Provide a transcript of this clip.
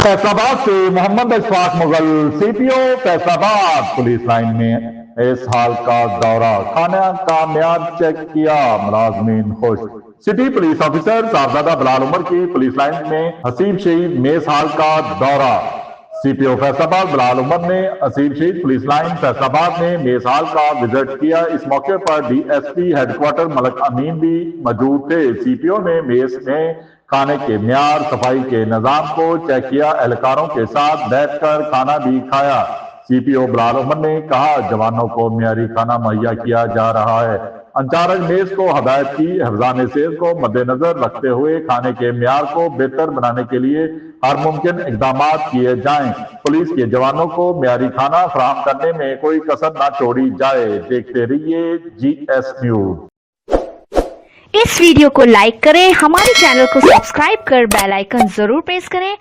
फैसलाबाद से Mohammad Ashfaq Mughal, CPO Faisalabad. Police line में इस हाल का दौरा, खाना का म्यार चेक किया, मुलाजमीन खुश। City police officer Sahibzada Bilal Umar की पुलिस लाइन में हसीब शहीद मेस हाल का दौरा। सीपीओ फैसलाबाद बिलाल उमर ने हसीब शहीद पुलिस लाइन फैसलाबाद में मेस हाल का विजिट किया। इस मौके पर डीएसपी हेडक्वार्टर मलक अमीन भी मौजूद थे। सीपीओ ने मेस में खाने के म्यार, सफाई के निजाम को चेक किया, एहलकारों के साथ बैठकर खाना भी खाया। सीपीओ बिलाल उमर ने कहा, जवानों को म्यारी खाना मुहैया किया जा रहा है। अंचार्ज मेस को हदायत की, हिफ्जान सेहत को मद्देनजर रखते हुए खाने के म्यार को बेहतर बनाने के लिए हर मुमकिन इकदाम किए जाएं। पुलिस के जवानों को म्यारी खाना फराहम करने में कोई कसर न छोड़ी जाए। देखते रहिए GS न्यूज। इस वीडियो को लाइक करें, हमारे चैनल को सब्सक्राइब कर बेल आइकन जरूर प्रेस करें।